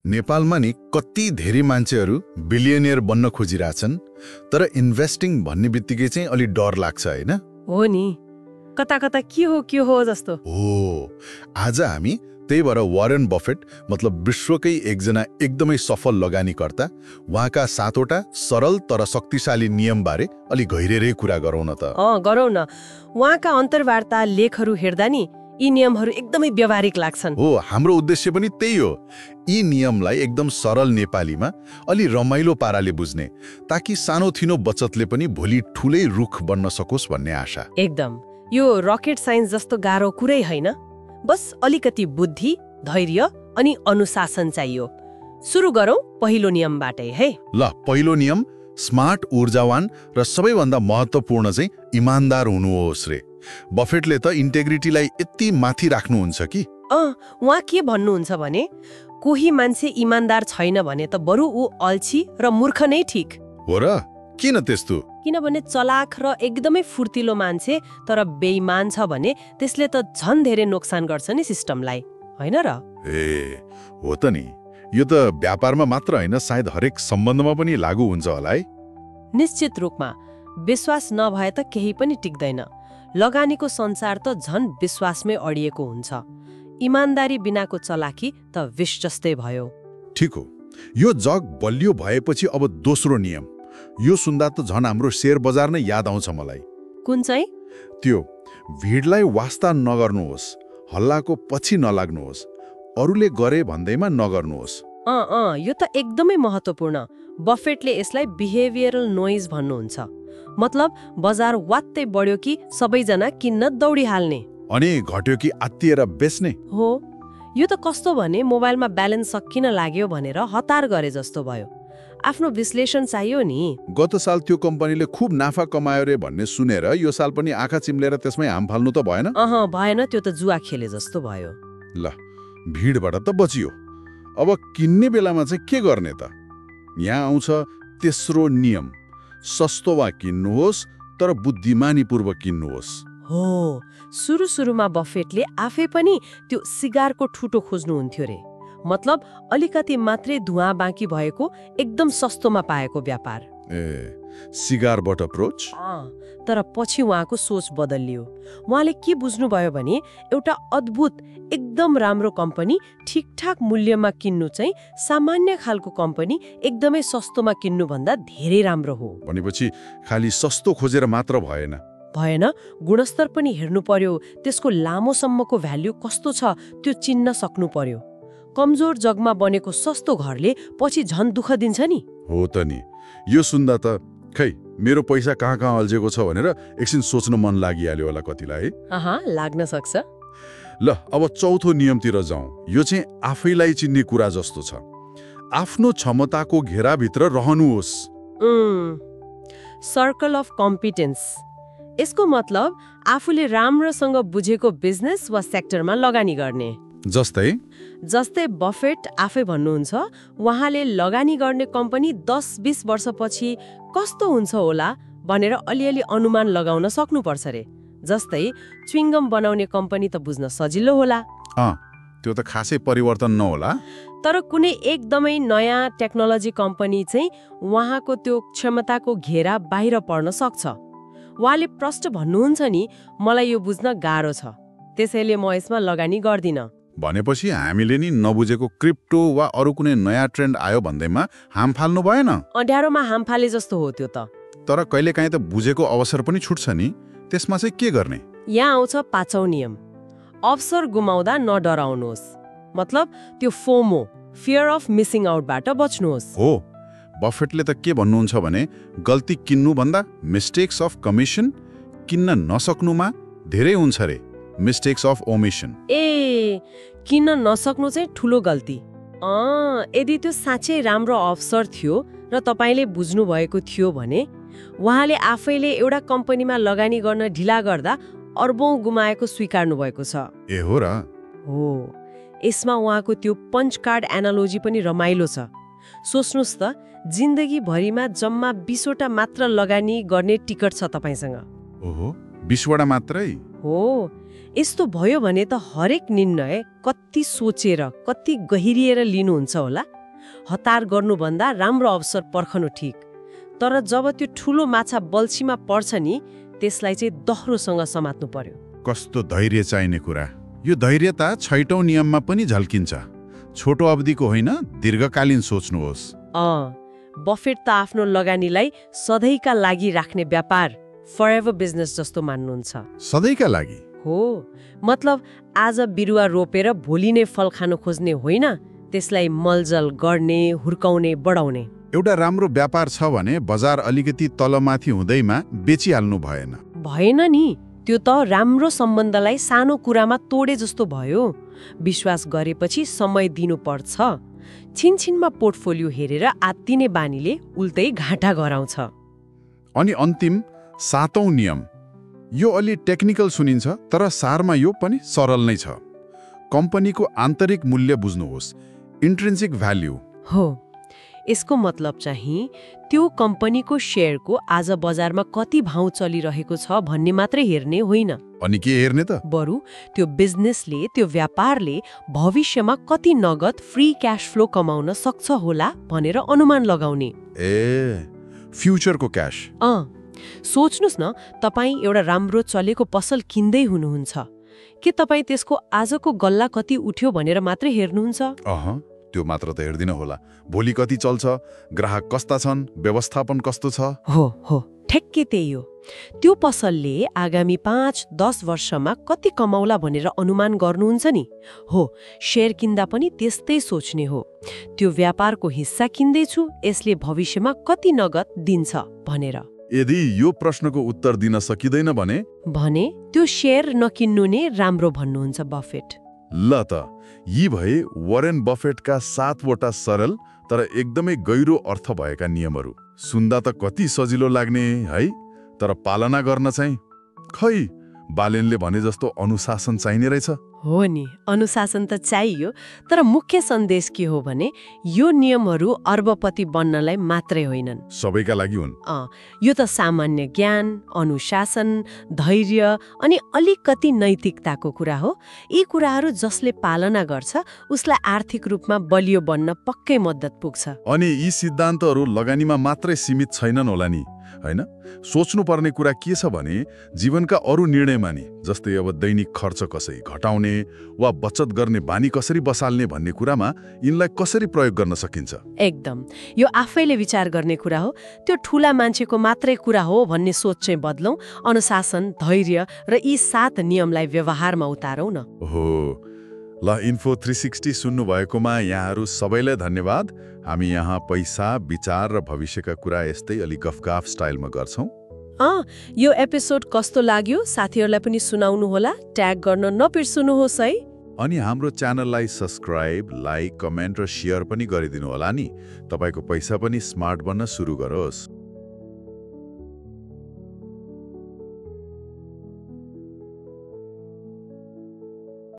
नेपालमा नि कति धेरै मान्छेहरू बिलियनियर बन्न खोजिरहेछन्, तर इन्भेस्टिङ भन्ने बित्तिकै चाहिँ अलि डर लाग्छ हैन? हो नि, कता कता के हो जस्तो हो। आज हामी त्यही भएर वारेन बफेट मतलब विश्वकै एकजना एकदमै सफल लगानीकर्ता, उहाँका 7वटा सरल तर शक्तिशाली नियमबारे अलि गहिरेरै कुरा गरौँ न त। गरौँ न। उहाँका अन्तर्वार्ता लेखहरू हेर्दा नि यी नियमहरू एकदमै व्यावहारिक लाग्छन्। हो, हाम्रो उद्देश्य पनि त्यही हो, यी नियमलाई एकदम सरल नेपालीमा अलि रमाइलो पाराले बुझ्ने, ताकि सानोथिनो बचतले पनि भोलि ठूलै रुख बन्न सकोस् भन्ने आशा। एकदम, यो रकेट साइन्स जस्तो गाह्रो कुरै होइन, बस अलिकति बुद्धि, धैर्य अनि अनुशासन चाहियो। सुरु गरौँ पहिलो नियमबाटै है। ल, पहिलो नियम स्मार्ट, ऊर्जावान र सबैभन्दा महत्त्वपूर्ण चाहिँ इमान्दार हुनुहोस् रे। बफेटले त इन्टेग्रिटीलाई यति माथि राख्नुहुन्छ कि उहाँ के भन्नुहुन्छ भने कोही मान्छे इमान्दार छैन भने त बरु ऊ अल्छी र मूर्ख नै ठीक हो र। किन त्यस्तो? किनभने चलाक र एकदमै फुर्तिलो मान्छे तर बेइमान छ भने त्यसले त झन् धेरै नोक्सान गर्छ नि सिस्टमलाई, होइन र? ए हो त नि, यो त व्यापारमा मात्र होइन, सायद हरेक सम्बन्धमा पनि लागू हुन्छ होला है। निश्चित रूपमा विश्वास नभए त केही पनि टिक्दैन। लगानीको संसार त झन् विश्वासमै अडिएको हुन्छ। इमान्दारी बिनाको चलाकी त विष जस्तै भयो। ठिक हो। यो जग बलियो भएपछि अब दोस्रो नियम, यो सुन्दा त झन् हाम्रो शेयर बजार नै याद आउँछ मलाई। कुन चाहिँ? त्यो भिडलाई वास्ता नगर्नुहोस्, हल्लाको पछि नलाग्नुहोस्, अरूले गरे भन्दैमा नगर्नुहोस्। यो त एकदमै महत्त्वपूर्ण। बफेटले यसलाई बिहेभियरल नोइज भन्नुहुन्छ। मतलब बजार वात्तै बढ्यो कि सबैजना किन्न दौडिहाल्ने, अनि घट्यो कि आत्तिएर बेच्ने। हो, यो त कस्तो भने मोबाइलमा ब्यालेन्स सकिन लाग्यो भनेर हतार गरे जस्तो भयो। आफ्नो विश्लेषण चाहियो नि। गत साल त्यो कम्पनीले खूब नाफा कमायो रे भन्ने सुनेर यो साल पनि आँखा चिम्लेर त्यसमै हाम फाल्नु त भएन? भएन, त्यो त जुवा खेले जस्तो भयो। ल, भिडबाट त बचियो। अब किन्ने बेलामा चाहिँ के गर्ने त? यहाँ आउँछ तेस्रो नियम, सस्तोमा किन्नुहोस् तर बुद्धिमानीपूर्वक किन्नुहोस्। हो, सुरुमा बफेटले आफै पनि त्यो सिगारको ठुटो खोज्नुहुन्थ्यो रे। मतलब अलिकति मात्रै धुवा बाँकी भएको एकदम सस्तोमा पाएको व्यापार। Cigar but approach. तर पछि उहाँको सोच बदलियो। उहाँले के बुझ्नुभयो भने एउटा अद्भुत एकदम राम्रो कम्पनी ठिकठाक मूल्यमा किन्नु चाहिँ सामान्य खालको कम्पनी एकदमै सस्तोमा किन्नुभन्दा धेरै राम्रो हो। भनेपछि खालि सस्तो खोजेर मात्र भएन, गुणस्तर पनि हेर्नु पर्यो, त्यसको लामोसम्मको भ्याल्यु कस्तो छ त्यो चिन्न सक्नु पर्यो। कमजोर जगमा बनेको सस्तो घरले पछि झन् दुःख दिन्छ नि। हो त नि, यो सुन्दा त खै मेरो पैसा कहाँ अल्झेको छ भनेर एकछिन सोच्न मन लागिहाल्यो होला कतिलाई। लाग्न सक्छ। ल, अब चौथो नियमतिर जाउँ। यो चाहिँ आफैलाई चिन्ने कुरा जस्तो छ। आफ्नो क्षमताको घेराभित्र रहनुहोस्। Circle of competence. यसको मतलब आफूले राम्रोसँग बुझेको बिजनेस वा सेक्टरमा लगानी गर्ने। जस्तै बफेट आफै भन्नुहुन्छ उहाँले लगानी गर्ने कम्पनी 10-20 वर्षपछि कस्तो हुन्छ होला भनेर अलिअलि अनुमान लगाउन सक्नुपर्छ रे। जस्तै च्विङ्गम बनाउने कम्पनी त बुझ्न सजिलो होला, त्यो त खासै परिवर्तन नहोला। तर कुनै एकदमै नयाँ टेक्नोलोजी कम्पनी चाहिँ उहाँको त्यो क्षमताको घेरा बाहिर पर्न सक्छ। उहाँले प्रष्ट भन्नुहुन्छ नि, मलाई यो बुझ्न गाह्रो छ, त्यसैले म यसमा लगानी गर्दिन। भनेपछि हामीले नि नबुझेको क्रिप्टो वा अरू कुनै नयाँ ट्रेन्ड आयो भन्दैमा हाम फाल्नु भएन। अँध्यारोमा हाम फाले जस्तो हो त्यो त। तर कहिलेकाहीँ त बुझेको अवसर पनि छुट्छ नि, त्यसमा चाहिँ के गर्ने? यहाँ आउँछ पाँचौं नियम, अवसर गुमाउँदा नडराउनुहोस्। मतलब त्यो फोमो, फियर अफ मिसिङ आउटबाट बच्नुहोस्। हो, बफेटले त के भन्नुहुन्छ भने गल्ती किन्नुभन्दा मिस्टेक्स अफ कमिसन, किन्न नसक्नुमा धेरै हुन्छ रे मिस्टेक्स अफ ओमिसन। किन्न नसक्नु चाहिँ ठुलो गल्ती। यदि त्यो साँच्चै राम्रो अवसर थियो र तपाईँले बुझ्नु भएको थियो भने उहाँले आफैले एउटा कम्पनीमा लगानी गर्न ढिला गर्दा अर्बौं गुमाएको स्वीकार्नु भएको छ। हो र? हो, यसमा उहाँको त्यो पञ्च कार्ड एनालोजी पनि रमाइलो छ। सोच्नुहोस् त, जिन्दगीभरिमा जम्मा 20वटा मात्र लगानी गर्ने टिकट छ तपाईँसँग। ओहो, 20वटा मात्रै? हो, यस्तो भयो भने त हरेक निर्णय कति सोचेर कति गहिरिएर लिनुहुन्छ होला। हतार गर्नुभन्दा राम्रो अवसर पर्खनु ठिक। तर जब त्यो ठुलो माछा बल्छीमा पर्छ नि, त्यसलाई चाहिँ दह्रोसँग समात्नु पर्यो। कस्तो धैर्य चाहिने कुरा। यो धैर्यता 6औं नियममा पनि झल्किन्छ। छोटो अवधिको होइन, दीर्घकालीन सोच्नुहोस्। बफेट त आफ्नो लगानीलाई सधैँका लागि राख्ने व्यापार, फरएभर बिजनेस जस्तो मान्नुहुन्छ। सधैँका लागि हो, मतलब आज बिरुवा रोपेर भोलि नै फल खान खोज्ने होइन, त्यसलाई मलजल गर्ने, हुर्काउने, बढाउने। एउटा राम्रो व्यापार छ भने बजार अलिकति तलमाथि हुँदैमा बेचिहाल्नु भएन नि। त्यो त राम्रो सम्बन्धलाई सानो कुरामा तोडे जस्तो भयो। विश्वास गरेपछि समय दिनुपर्छ। छिनछिनमा पोर्टफोलियो हेरेर आत्तिने बानीले उल्टै घाटा गराउँछ। अनि अन्तिम 7औं नियम, यो अलि टेक्निकल सुनिन्छ, तर सारमा यो पनि सरल नै छ। कम्पनीको आन्तरिक मूल्य बुझ्नुहोस्, इन्ट्रिन्सिक भ्याल्यु हो। यसको मतलब चाहिँ त्यो कम्पनीको शेयरको आज बजारमा कति भाउ चलिरहेको छ भन्ने मात्रै हेर्ने होइन। अनि के हेर्ने त? बरु त्यो बिजनेसले, त्यो व्यापारले भविष्यमा कति नगद फ्री क्याश फ्लो कमाउन सक्छ होला भनेर अनुमान लगाउने। फ्युचरको क्याश। सोच्नुस् न, तपाईँ एउटा राम्रो चलेको पसल किन्दै हुनुहुन्छ। के तपाईँ त्यसको आजको गल्ला कति उठ्यो भनेर मात्रै हेर्नुहुन्छ? त्यो मात्र त हेर्दिन होला। भोलि कति चल्छ, ग्राहक कस्ता छन्, व्यवस्थापन कस्तो छ। हो, ठ्याक्कै त्यही हो। त्यो पसलले आगामी 5-10 वर्षमा कति कमाउला भनेर अनुमान गर्नुहुन्छ नि। हो, शेयर किन्दा पनि त्यस्तै सोच्ने हो। त्यो व्यापारको हिस्सा किन्दैछु, यसले भविष्यमा कति नगद दिन्छ भनेर। यदि यो प्रश्नको उत्तर दिन सकिँदैन भने त्यो शेयर नकिन्नु नै राम्रो भन्नुहुन्छ बफेट। ल त, यी भए वरेन बफेटका 7वटा सरल तर एकदमै गहिरो अर्थ भएका नियमहरू। सुन्दा त कति सजिलो लाग्ने है, तर पालना गर्न चाहिँ खै बालेनले भने जस्तो अनुशासन चाहिने रहेछ। हो नि, अनुशासन त चाहियो, तर मुख्य सन्देश के हो भने यो नियमहरू अर्बपति बन्नलाई मात्रै होइनन्, सबैका लागि हुन्। यो त सामान्य ज्ञान, अनुशासन, धैर्य अनि अलिकति नैतिकताको कुरा हो। यी कुराहरू जसले पालना गर्छ उसलाई आर्थिक रूपमा बलियो बन्न पक्कै मद्दत पुग्छ। अनि यी सिद्धान्तहरू लगानीमा मात्रै सीमित छैनन् होला नि, हैन? सोच्नुपर्ने कुरा के छ भने जीवनका अरू निर्णयमा नि, जस्तै अब दैनिक खर्च कसरी घटाउने वा बचत गर्ने बानी कसरी बसाल्ने भन्ने कुरामा यिनलाई कसरी प्रयोग गर्न सकिन्छ। एकदम, यो आफैले विचार गर्ने कुरा हो। त्यो ठूला मान्छेको मात्रै कुरा हो भन्ने सोच चाहिँ बदलौं। अनुशासन, धैर्य र यी 7 नियमलाई व्यवहारमा उतारौं न। हो, ल, इन्फो 360 सुन्नु भएकोमा यहाँहरू सबैलाई धन्यवाद। हामी यहाँ पैसा, विचार र भविष्यका कुरा यस्तै अलि गफगाफ स्टाइलमा गर्छौं। यो एपिसोड कस्तो लाग्यो साथीहरूलाई पनि सुनाउनु होला। ट्याग गर्न नबिर्सनुहोस् है। अनि हाम्रो च्यानललाई सब्स्क्राइब, लाइक, कमेन्ट र शेयर पनि गरिदिनु होला नि। तपाईको पैसा पनि स्मार्ट बन्न सुरु गरोस्।